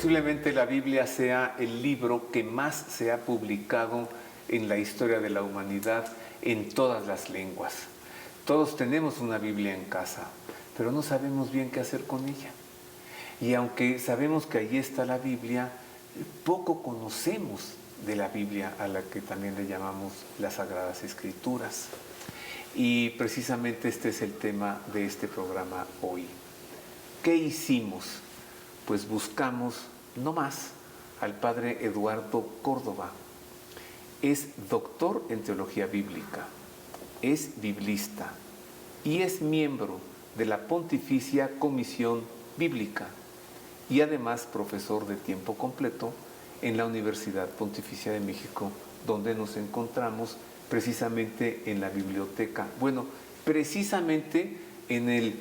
Posiblemente la Biblia sea el libro que más se ha publicado en la historia de la humanidad en todas las lenguas. Todos tenemos una Biblia en casa, pero no sabemos bien qué hacer con ella. Y aunque sabemos que allí está la Biblia, poco conocemos de la Biblia, a la que también le llamamos las Sagradas Escrituras. Y precisamente este es el tema de este programa hoy. ¿Qué hicimos? Pues buscamos, no más, al padre Eduardo Córdoba. Es doctor en teología bíblica, es biblista y es miembro de la Pontificia Comisión Bíblica y además profesor de tiempo completo en la Universidad Pontificia de México, donde nos encontramos precisamente en la biblioteca. Bueno, precisamente en el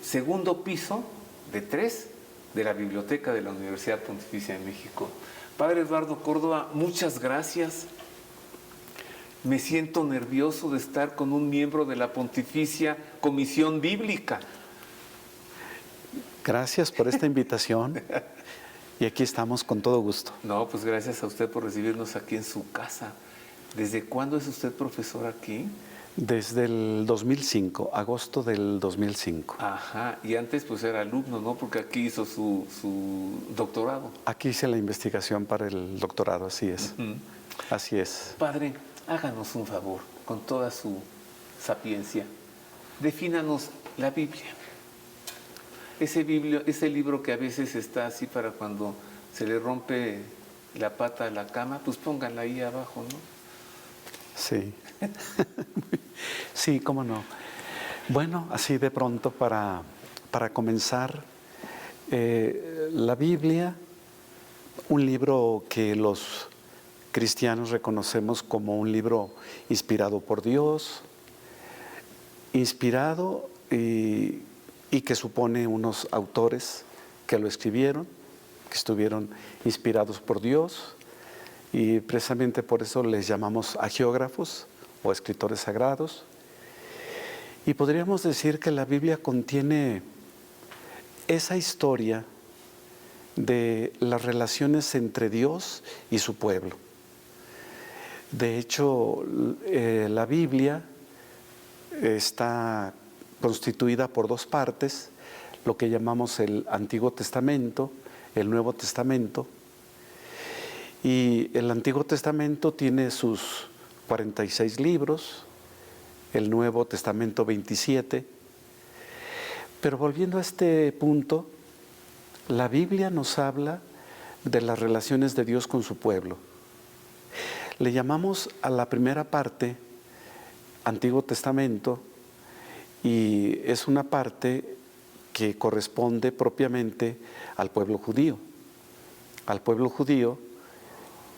segundo piso de 3 de la biblioteca de la Universidad Pontificia de México. Padre Eduardo Córdoba, muchas gracias. Me siento nervioso de estar con un miembro de la Pontificia Comisión Bíblica. Gracias por esta invitación y aquí estamos con todo gusto. No, pues gracias a usted por recibirnos aquí en su casa. ¿Desde cuándo es usted profesor aquí? Desde el 2005, agosto del 2005. Ajá, y antes pues era alumno, ¿no? Porque aquí hizo su doctorado. Aquí hice la investigación para el doctorado, así es. Así es. Padre, háganos un favor, con toda su sapiencia. Defínanos la Biblia. Ese libro que a veces está así para cuando se le rompe la pata a la cama, pues pónganla ahí abajo, ¿no? Sí. Sí, cómo no. Bueno, así de pronto para comenzar, la Biblia, un libro que los cristianos reconocemos como un libro inspirado por Dios, inspirado y que supone unos autores que lo escribieron, que estuvieron inspirados por Dios, y precisamente por eso les llamamos agiógrafos o escritores sagrados. Y podríamos decir que la Biblia contiene esa historia de las relaciones entre Dios y su pueblo. De hecho, la Biblia está constituida por 2 partes, lo que llamamos el Antiguo Testamento, el Nuevo Testamento. Y el Antiguo Testamento tiene sus 46 libros, el Nuevo Testamento 27. Pero volviendo a este punto, la Biblia nos habla de las relaciones de Dios con su pueblo. Le llamamos a la primera parte Antiguo Testamento y es una parte que corresponde propiamente al pueblo judío. Al pueblo judío.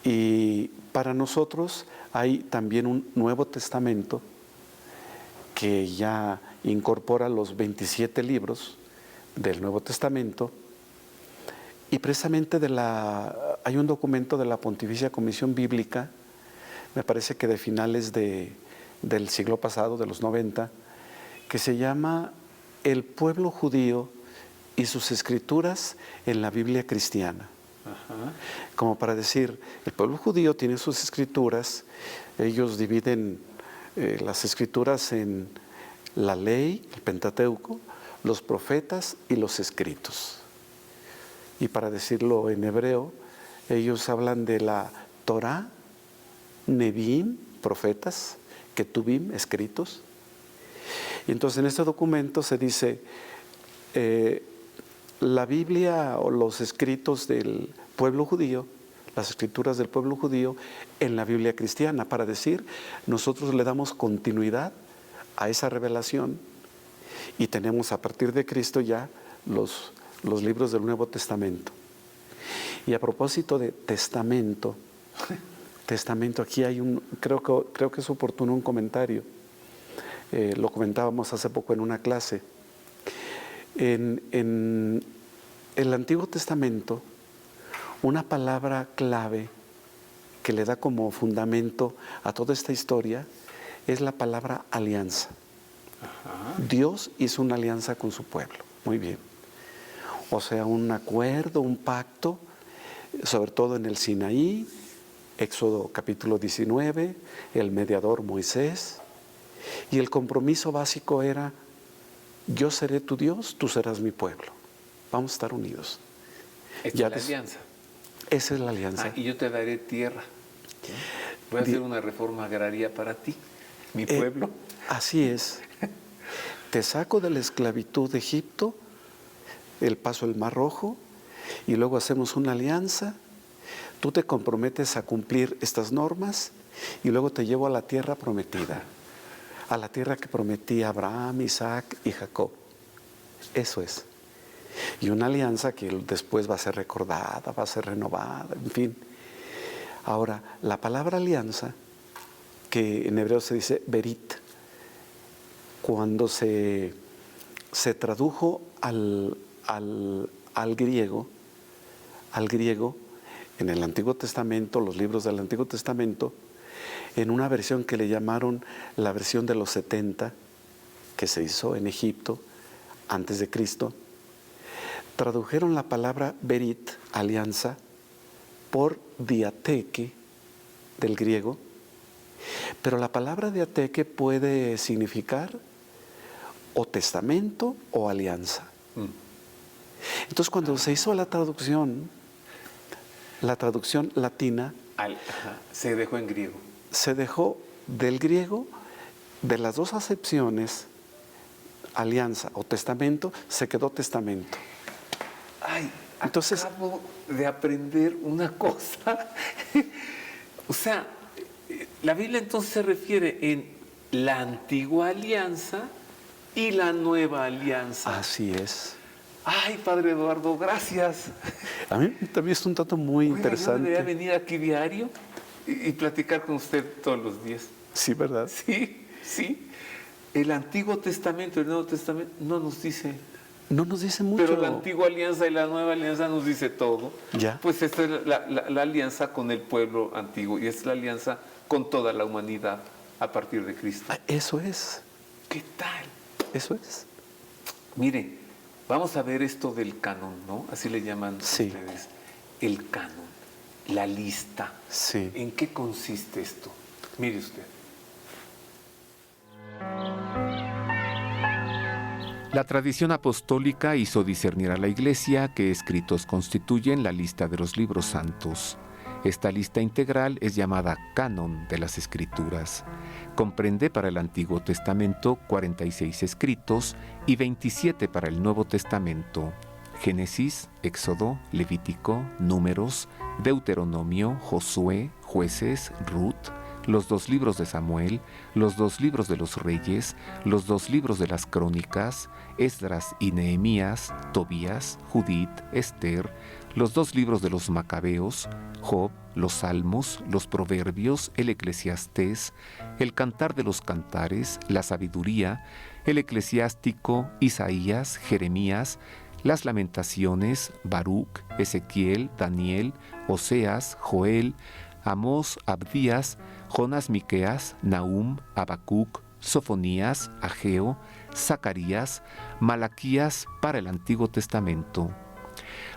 Y para nosotros hay también un Nuevo Testamento que ya incorpora los 27 libros del Nuevo Testamento y precisamente hay un documento de la Pontificia Comisión Bíblica, me parece que de finales del siglo pasado, de los 90, que se llama El pueblo judío y sus escrituras en la Biblia cristiana. Ajá. Como para decir, el pueblo judío tiene sus escrituras, ellos dividen las escrituras en la ley, el Pentateuco, los profetas y los escritos. Y para decirlo en hebreo, ellos hablan de la Torá, Neviim, profetas, Ketubim, escritos. Y entonces en este documento se dice, la Biblia o los escritos del pueblo judío, las escrituras del pueblo judío en la Biblia cristiana, para decir, nosotros le damos continuidad a esa revelación y tenemos a partir de Cristo ya los libros del Nuevo Testamento. Y a propósito de testamento, aquí hay creo que es oportuno un comentario. Lo comentábamos hace poco en una clase. En el Antiguo Testamento, una palabra clave que le da como fundamento a toda esta historia es la palabra alianza. Ajá. Dios hizo una alianza con su pueblo. Muy bien. o sea, un acuerdo, un pacto, sobre todo en el Sinaí, Éxodo capítulo 19, el mediador Moisés, y el compromiso básico era: yo seré tu Dios, tú serás mi pueblo, vamos a estar unidos. Esta es la alianza. Esa es la alianza. Y yo te daré tierra. Voy a hacer una reforma agraria para ti, mi pueblo. Así es. Te saco de la esclavitud de Egipto, el paso del Mar Rojo, y luego hacemos una alianza. Tú te comprometes a cumplir estas normas y luego te llevo a la tierra prometida, a la tierra que prometí a Abraham, Isaac y Jacob. Eso es. Y una alianza que después va a ser recordada, va a ser renovada, en fin. Ahora, la palabra alianza, que en hebreo se dice berit, cuando se tradujo al griego, en el Antiguo Testamento, los libros del Antiguo Testamento, en una versión que le llamaron la versión de los 70, que se hizo en Egipto antes de Cristo, tradujeron la palabra berit, alianza, por diateque del griego, pero la palabra diateque puede significar o testamento o alianza. Entonces, cuando se hizo la traducción latina, se dejó en griego. Se dejó del griego, de las dos acepciones, alianza o testamento, se quedó testamento. Entonces, acabo de aprender una cosa. O sea, la Biblia entonces se refiere en la antigua alianza y la nueva alianza. Así es. Padre Eduardo, gracias. A mí también es un dato muy interesante. Yo debería venir aquí diario y platicar con usted todos los días. Sí, ¿verdad? Sí. El Antiguo Testamento y el Nuevo Testamento no nos dice mucho. Pero la antigua alianza y la nueva alianza nos dice todo. Ya. Pues esta es la alianza con el pueblo antiguo y es la alianza con toda la humanidad a partir de Cristo. Eso es. ¿Qué tal? Eso es. Mire, vamos a ver esto del canon, ¿no? Así le llaman ustedes. El canon, la lista. Sí. ¿En qué consiste esto? Mire usted. La tradición apostólica hizo discernir a la Iglesia qué escritos constituyen la lista de los libros santos. Esta lista integral es llamada Canon de las Escrituras. Comprende para el Antiguo Testamento 46 escritos y 27 para el Nuevo Testamento. Génesis, Éxodo, Levítico, Números, Deuteronomio, Josué, Jueces, Ruth, los 2 libros de Samuel, los 2 libros de los Reyes, los 2 libros de las Crónicas, Esdras y Nehemías, Tobías, Judith, Esther, los 2 libros de los Macabeos, Job, los Salmos, los Proverbios, el Eclesiastés, el Cantar de los Cantares, la Sabiduría, el Eclesiástico, Isaías, Jeremías, las Lamentaciones, Baruch, Ezequiel, Daniel, Oseas, Joel, Amós, Abdías, Jonás, Miqueas, Nahum, Habacuc, Sofonías, Ageo, Zacarías, Malaquías para el Antiguo Testamento.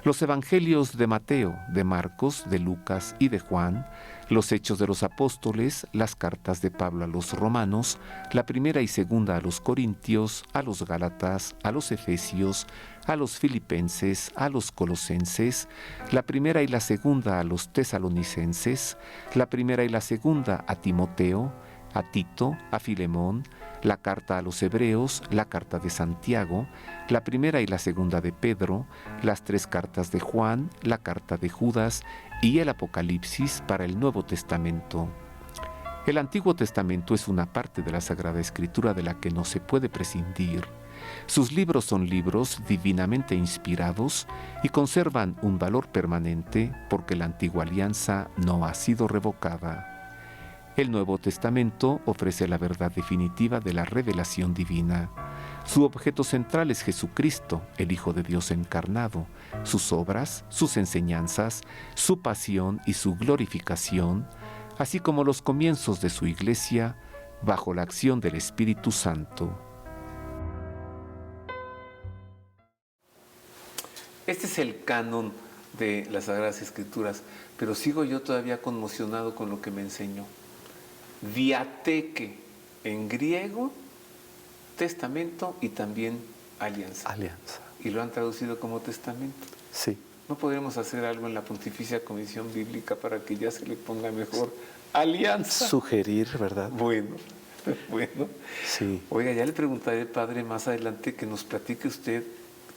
Los evangelios de Mateo, de Marcos, de Lucas y de Juan, los Hechos de los Apóstoles, las cartas de Pablo a los Romanos, la primera y segunda a los Corintios, a los Gálatas, a los Efesios, a los Filipenses, a los Colosenses, la primera y la segunda a los Tesalonicenses, la primera y la segunda a Timoteo, a Tito, a Filemón, la carta a los Hebreos, la carta de Santiago, la primera y la segunda de Pedro, las 3 cartas de Juan, la carta de Judas y el Apocalipsis para el Nuevo Testamento. El Antiguo Testamento es una parte de la Sagrada Escritura de la que no se puede prescindir. Sus libros son libros divinamente inspirados y conservan un valor permanente porque la antigua alianza no ha sido revocada. El Nuevo Testamento ofrece la verdad definitiva de la revelación divina. Su objeto central es Jesucristo, el Hijo de Dios encarnado, sus obras, sus enseñanzas, su pasión y su glorificación, así como los comienzos de su Iglesia bajo la acción del Espíritu Santo. este es el canon de las Sagradas Escrituras, pero sigo yo todavía conmocionado con lo que me enseñó. Diateque en griego, testamento y también alianza. Alianza. Y lo han traducido como testamento. Sí. ¿No podremos hacer algo en la Pontificia Comisión Bíblica para que ya se le ponga mejor alianza? Sugerir, ¿verdad? Bueno, bueno. Sí. Oiga, ya le preguntaré, padre, más adelante que nos platique usted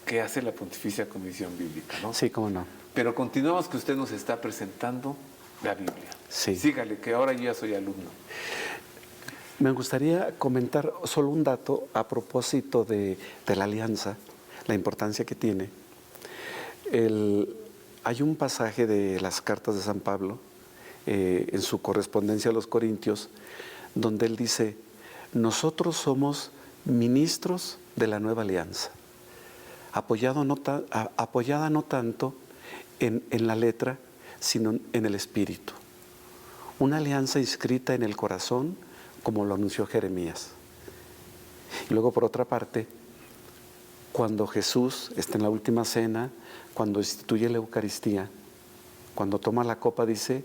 qué hace la Pontificia Comisión Bíblica, ¿no? Sí, cómo no. Pero continuamos que usted nos está presentando la Biblia. Sí. Sígale, que ahora yo ya soy alumno. Me gustaría comentar solo un dato a propósito de la alianza, la importancia que tiene. Hay un pasaje de las cartas de San Pablo, en su correspondencia a los Corintios, donde él dice, nosotros somos ministros de la nueva alianza, apoyada no tanto en la letra, sino en el espíritu. Una alianza inscrita en el corazón, como lo anunció Jeremías. Y luego, por otra parte, cuando Jesús está en la última cena, cuando instituye la Eucaristía, cuando toma la copa, dice,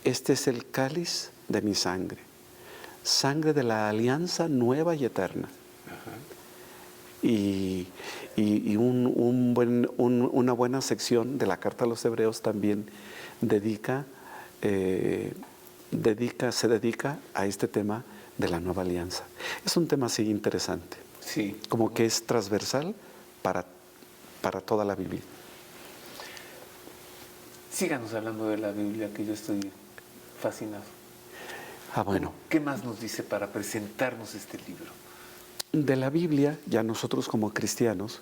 este es el cáliz de mi sangre, sangre de la alianza nueva y eterna. Ajá. Y una buena sección de la Carta a los Hebreos también se dedica a este tema de la nueva alianza. Es un tema así interesante. Sí. Como que es transversal para toda la Biblia. Síganos hablando de la Biblia, que yo estoy fascinado. Bueno. ¿Qué más nos dice para presentarnos este libro? De la Biblia, ya nosotros como cristianos,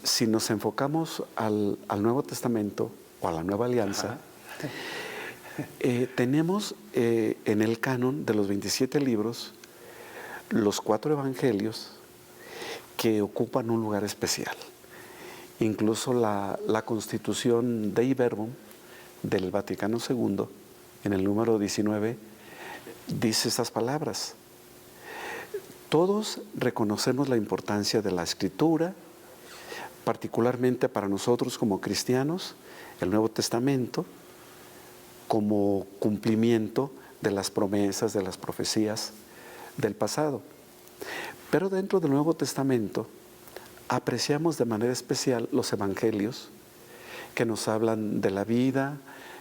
si nos enfocamos al Nuevo Testamento o a la Nueva Alianza, tenemos en el canon de los 27 libros los 4 evangelios que ocupan un lugar especial. Incluso la Constitución Dei Verbum del Vaticano II, en el número 19, dice estas palabras. Todos reconocemos la importancia de la Escritura, particularmente para nosotros como cristianos, el Nuevo Testamento, como cumplimiento de las promesas, de las profecías del pasado. Pero dentro del Nuevo Testamento apreciamos de manera especial los evangelios que nos hablan de la vida,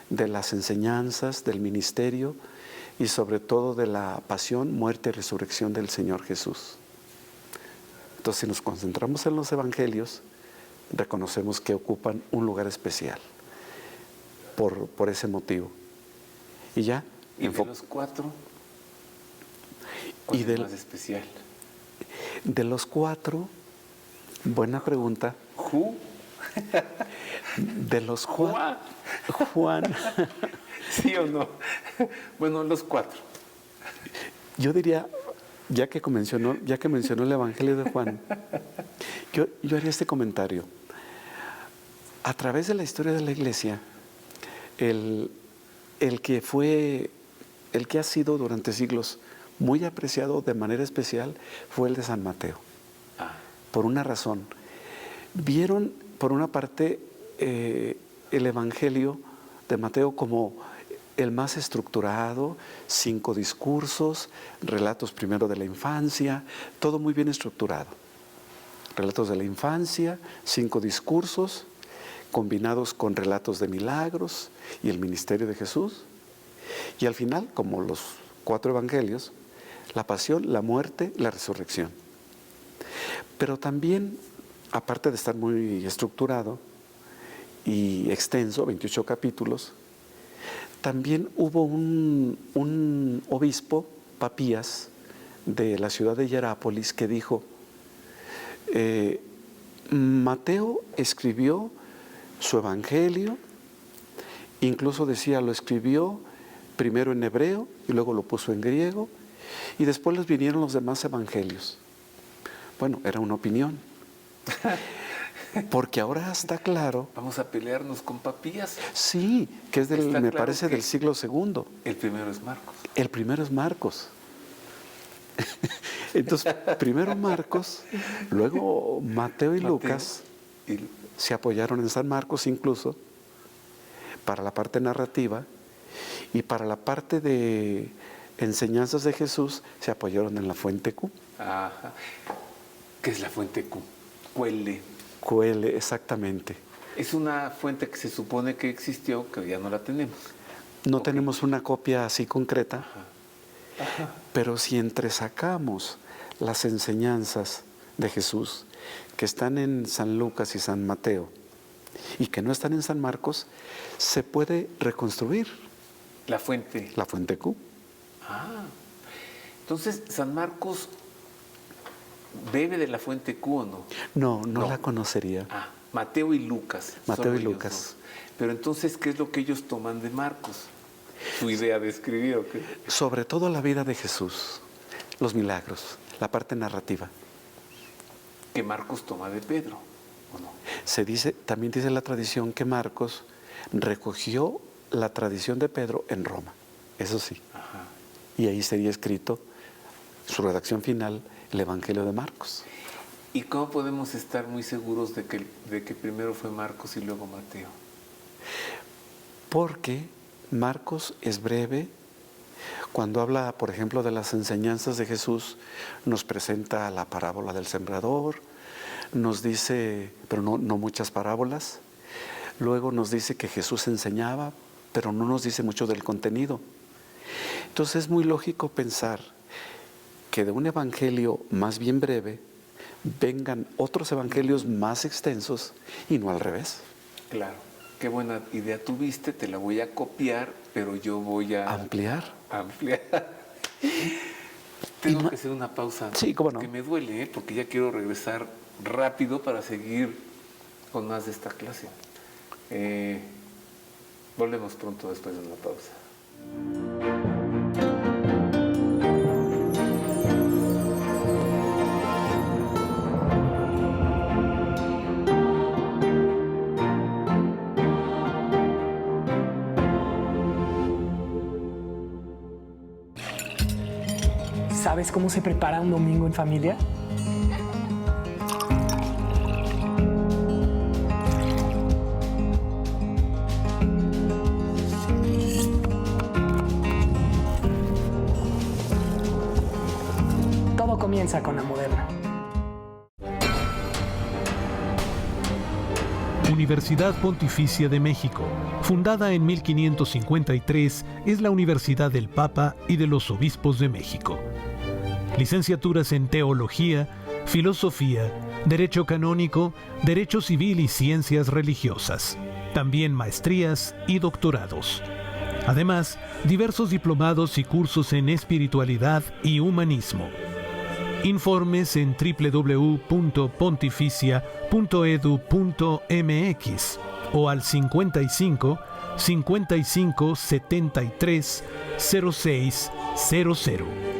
de las enseñanzas, del ministerio y sobre todo de la pasión, muerte y resurrección del Señor Jesús. Entonces, si nos concentramos en los evangelios, reconocemos que ocupan un lugar especial por ese motivo. Y ya. ¿Y de los 4? ¿Cuál es más especial? De los 4, buena pregunta. ¿Who? De los 4. Juan. ¿Sí o no? Bueno, los 4. Yo diría, ya que mencionó el Evangelio de Juan, yo haría este comentario. A través de la historia de la Iglesia, el que ha sido durante siglos muy apreciado de manera especial fue el de San Mateo. Por una razón. Vieron, por una parte, el Evangelio de Mateo como el más estructurado, 5 discursos, relatos primero de la infancia, todo muy bien estructurado. Relatos de la infancia, 5 discursos, combinados con relatos de milagros y el ministerio de Jesús. Y al final, como los 4 evangelios, la pasión, la muerte, la resurrección. Pero también, aparte de estar muy estructurado y extenso, 28 capítulos, también hubo un obispo, Papías, de la ciudad de Hierápolis, que dijo, Mateo escribió su evangelio, incluso decía, lo escribió primero en hebreo y luego lo puso en griego, y después les vinieron los demás evangelios. Bueno, era una opinión. Porque ahora está claro. Vamos a pelearnos con Papías. Sí, que es me parece del siglo II. El primero es Marcos. El primero es Marcos. Entonces, primero Marcos, luego Mateo y Lucas. se apoyaron en San Marcos incluso para la parte narrativa, y para la parte de enseñanzas de Jesús se apoyaron en la fuente Q. Ajá. ¿Qué es la fuente Q? QL. QL, exactamente. Es una fuente que se supone que existió, que ya no la tenemos. No Ok. tenemos una copia así concreta, Ajá. pero si entresacamos las enseñanzas de Jesús que están en San Lucas y San Mateo y que no están en San Marcos, se puede reconstruir La fuente. la fuente Q. Ah. Entonces, ¿San Marcos bebe de la fuente Q o no? No, no No. la conocería. Ah, Mateo y Lucas. Mateo solo y ellos Lucas. dos. Pero entonces, ¿qué es lo que ellos toman de Marcos? ¿Su idea de escribir o qué? Sobre todo la vida de Jesús, los milagros, la parte narrativa. Que Marcos toma de Pedro, ¿o no? Se dice, también dice la tradición que Marcos recogió la tradición de Pedro en Roma, eso sí. Ajá. Y ahí sería escrito su redacción final, el Evangelio de Marcos. ¿Y cómo podemos estar muy seguros de que primero fue Marcos y luego Mateo? Porque Marcos es breve. Cuando habla, por ejemplo, de las enseñanzas de Jesús, nos presenta la parábola del sembrador, nos dice, pero no muchas parábolas. Luego nos dice que Jesús enseñaba, pero no nos dice mucho del contenido. Entonces es muy lógico pensar que de un evangelio más bien breve vengan otros evangelios más extensos y no al revés. Claro. Qué buena idea tuviste, te la voy a copiar, pero yo voy a Ampliar. ampliar. Tengo que hacer una pausa. Sí, cómo no. Que me duele, porque ya quiero regresar rápido para seguir con más de esta clase. Volvemos pronto después de una pausa. ¿Sabes cómo se prepara un domingo en familia? Todo comienza con La Moderna. Universidad Pontificia de México, fundada en 1553, es la Universidad del Papa y de los Obispos de México. Licenciaturas en Teología, Filosofía, Derecho Canónico, Derecho Civil y Ciencias Religiosas. También maestrías y doctorados. Además, diversos diplomados y cursos en espiritualidad y humanismo. Informes en www.pontificia.edu.mx o al 55 55 73 0600.